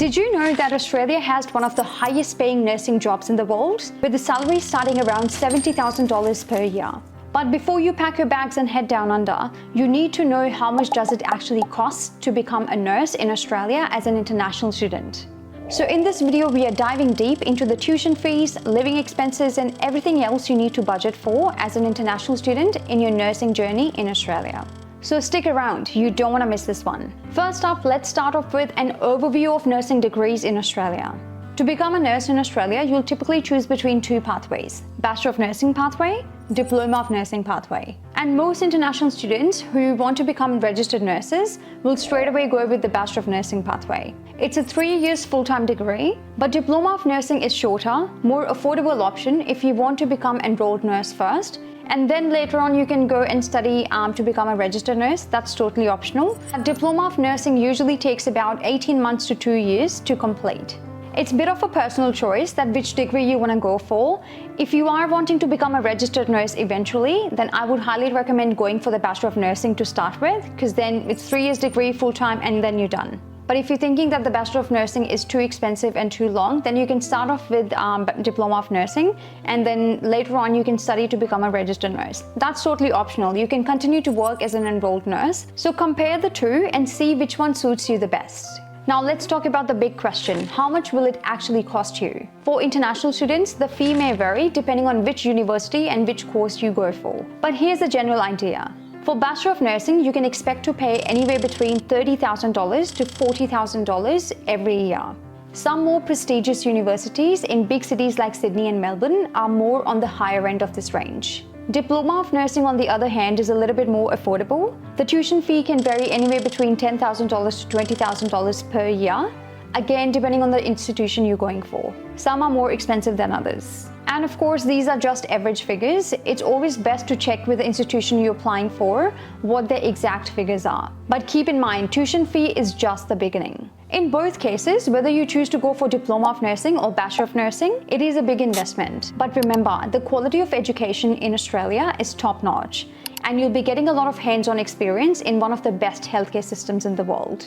Did you know that Australia has one of the highest paying nursing jobs in the world, with the salary starting around $70,000 per year? But before you pack your bags and head down under, you need to know how much does it actually cost to become a nurse in Australia as an international student. So in this video, we are diving deep into the tuition fees, living expenses, and everything else you need to budget for as an international student in your nursing journey in Australia. So stick around, you don't want to miss this one. First up, let's start off with an overview of nursing degrees in Australia. To become a nurse in Australia, you'll typically choose between two pathways: Bachelor of Nursing pathway, Diploma of Nursing pathway. And most international students who want to become registered nurses will straight away go with the Bachelor of Nursing pathway. It's a 3 years full-time degree, but Diploma of Nursing is shorter, more affordable option if you want to become enrolled nurse first, and then later on you can go and study to become a registered nurse. That's totally optional. A Diploma of Nursing usually takes about 18 months to 2 years to complete. It's a bit of a personal choice that which degree you want to go for. If you are wanting to become a registered nurse eventually, then I would highly recommend going for the Bachelor of Nursing to start with, because then it's 3 years degree full-time and then you're done. But if you're thinking that the Bachelor of Nursing is too expensive and too long, then you can start off with Diploma of Nursing, and then later on you can study to become a registered nurse. That's totally optional. You can continue to work as an enrolled nurse. So compare the two and see which one suits you the best. Now let's talk about the big question: how much will it actually cost you? For international students, the fee may vary depending on which university and which course you go for. But here's a general idea. For Bachelor of Nursing, you can expect to pay anywhere between $30,000 to $40,000 every year. Some more prestigious universities in big cities like Sydney and Melbourne are more on the higher end of this range. Diploma of Nursing, on the other hand, is a little bit more affordable. The tuition fee can vary anywhere between $10,000 to $20,000 per year, again depending on the institution you're going for. Some are more expensive than others. And of course, these are just average figures. It's always best to check with the institution you're applying for what their exact figures are. But keep in mind, tuition fee is just the beginning. In both cases, whether you choose to go for Diploma of Nursing or Bachelor of Nursing, it is a big investment. But remember, the quality of education in Australia is top-notch, and you'll be getting a lot of hands-on experience in one of the best healthcare systems in the world.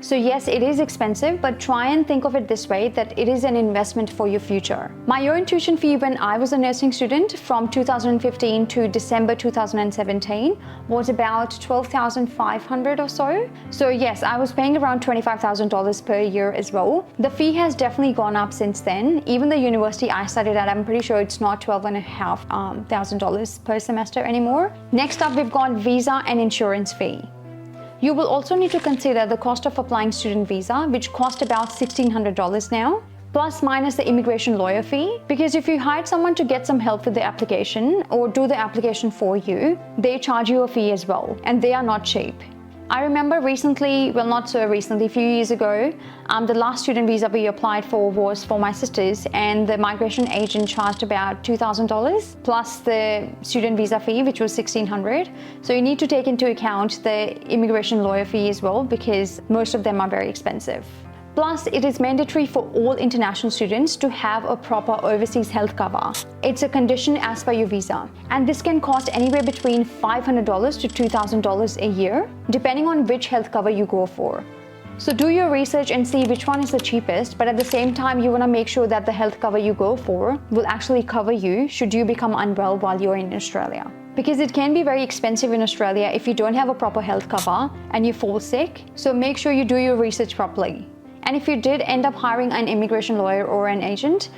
So yes, it is expensive, but try and think of it this way, that it is an investment for your future. My own tuition fee when I was a nursing student from 2015 to December 2017 was about $12,500 or so. So yes, I was paying around $25,000 per year as well. The fee has definitely gone up since then. Even the university I studied at, I'm pretty sure it's not $12,500 per semester anymore. Next up, we've got visa and insurance fee. You will also need to consider the cost of applying student visa, which cost about $1,600 now, plus minus the immigration lawyer fee, because if you hired someone to get some help with the application or do the application for you, they charge you a fee as well, and they are not cheap. I remember recently, well not so recently, a few years ago, the last student visa we applied for was for my sisters, and the migration agent charged about $2,000 plus the student visa fee, which was $1,600. So you need to take into account the immigration lawyer fee as well, because most of them are very expensive. Plus, it is mandatory for all international students to have a proper overseas health cover. It's a condition as per your visa, and this can cost anywhere between $500 to $2,000 a year, depending on which health cover you go for. So do your research and see which one is the cheapest, but at the same time, you want to make sure that the health cover you go for will actually cover you should you become unwell while you're in Australia. Because it can be very expensive in Australia if you don't have a proper health cover and you fall sick. So make sure you do your research properly. And if you did end up hiring an immigration lawyer or an agent,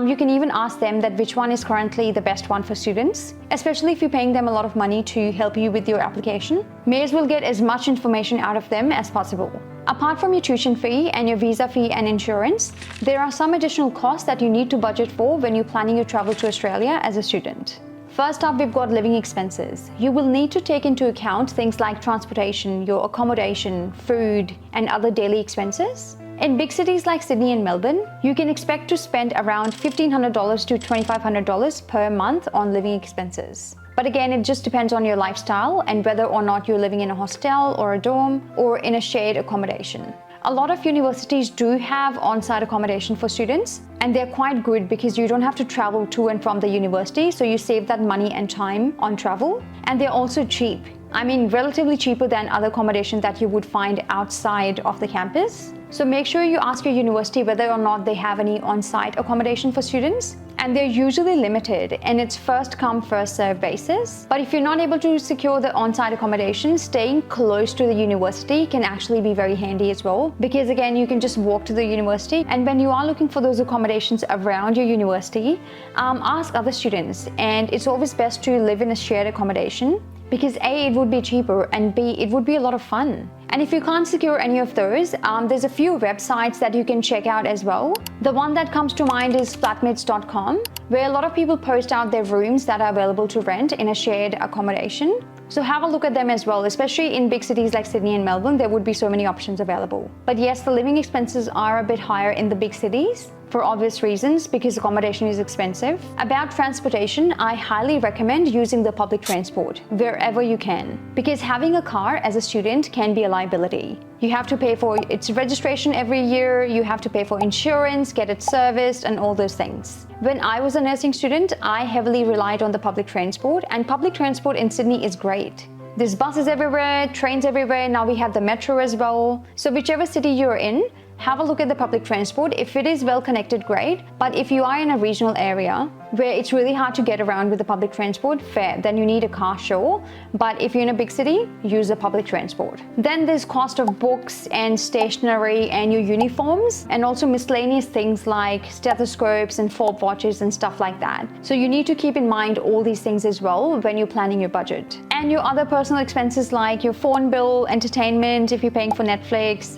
you can even ask them that which one is currently the best one for students, especially if you're paying them a lot of money to help you with your application. May as well get as much information out of them as possible. Apart from your tuition fee and your visa fee and insurance, there are some additional costs that you need to budget for when you're planning your travel to Australia as a student. First up, we've got living expenses. You will need to take into account things like transportation, your accommodation, food, and other daily expenses. In big cities like Sydney and Melbourne, you can expect to spend around $1,500 to $2,500 per month on living expenses. But again, it just depends on your lifestyle and whether or not you're living in a hostel or a dorm or in a shared accommodation. A lot of universities do have on-site accommodation for students, and they're quite good because you don't have to travel to and from the university, so you save that money and time on travel, and they're also cheap. I mean, relatively cheaper than other accommodation that you would find outside of the campus. So make sure you ask your university whether or not they have any on-site accommodation for students. And they're usually limited and it's first come first serve basis. But if you're not able to secure the on-site accommodation, staying close to the university can actually be very handy as well, because again, you can just walk to the university. And when you are looking for those accommodations around your university, ask other students. And it's always best to live in a shared accommodation, because A, it would be cheaper, and B, it would be a lot of fun. And if you can't secure any of those, there's a few websites that you can check out as well. The one that comes to mind is flatmates.com, where a lot of people post out their rooms that are available to rent in a shared accommodation. So have a look at them as well, especially in big cities like Sydney and Melbourne. There would be so many options available. But yes, the living expenses are a bit higher in the big cities, for obvious reasons, because accommodation is expensive. About transportation, I highly recommend using the public transport wherever you can, because having a car as a student can be a liability. You have to pay for its registration every year, you have to pay for insurance, get it serviced, and all those things. When I was a nursing student, I heavily relied on the public transport, and public transport in Sydney is great. There's buses everywhere, trains everywhere, now we have the metro as well. So whichever city you're in, have a look at the public transport. If it is well connected, great. But if you are in a regional area where it's really hard to get around with the public transport, fair, then you need a car, sure. But if you're in a big city, use the public transport. Then there's cost of books and stationery and your uniforms, and also miscellaneous things like stethoscopes and fob watches and stuff like that. So you need to keep in mind all these things as well when you're planning your budget. And your other personal expenses like your phone bill, entertainment, if you're paying for Netflix,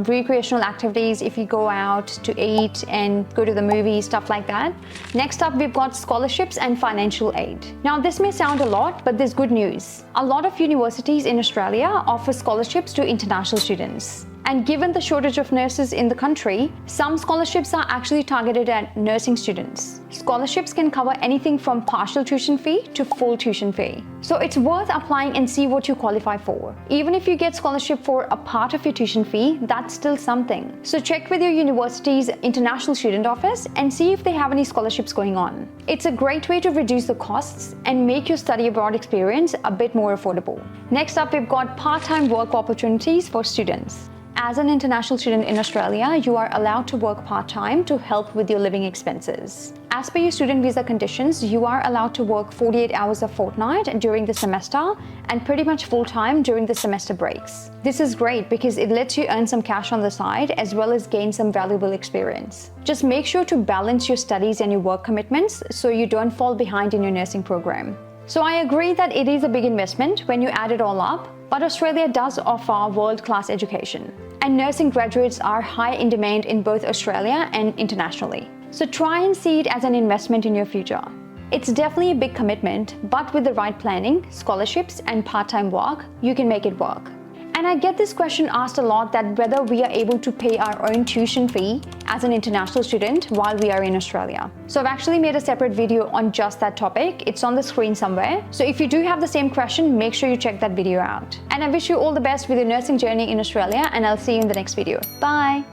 recreational activities, if you go out to eat and go to the movies, stuff like that. Next up, we've got scholarships and financial aid. Now, this may sound a lot, but there's good news. A lot of universities in Australia offer scholarships to international students. And given the shortage of nurses in the country, some scholarships are actually targeted at nursing students. Scholarships can cover anything from partial tuition fee to full tuition fee. So it's worth applying and see what you qualify for. Even if you get scholarship for a part of your tuition fee, that's still something. So check with your university's international student office and see if they have any scholarships going on. It's a great way to reduce the costs and make your study abroad experience a bit more affordable. Next up, we've got part-time work opportunities for students. As an international student in Australia, you are allowed to work part-time to help with your living expenses. As per your student visa conditions, you are allowed to work 48 hours a fortnight during the semester and pretty much full-time during the semester breaks. This is great because it lets you earn some cash on the side as well as gain some valuable experience. Just make sure to balance your studies and your work commitments so you don't fall behind in your nursing program. So I agree that it is a big investment when you add it all up, but Australia does offer world-class education. And nursing graduates are high in demand in both Australia and internationally. So try and see it as an investment in your future. It's definitely a big commitment, but with the right planning, scholarships, and part-time work, you can make it work. And I get this question asked a lot, that whether we are able to pay our own tuition fee as an international student while we are in Australia. So I've actually made a separate video on just that topic. It's on the screen somewhere. So if you do have the same question, make sure you check that video out. And I wish you all the best with your nursing journey in Australia, and I'll see you in the next video. Bye.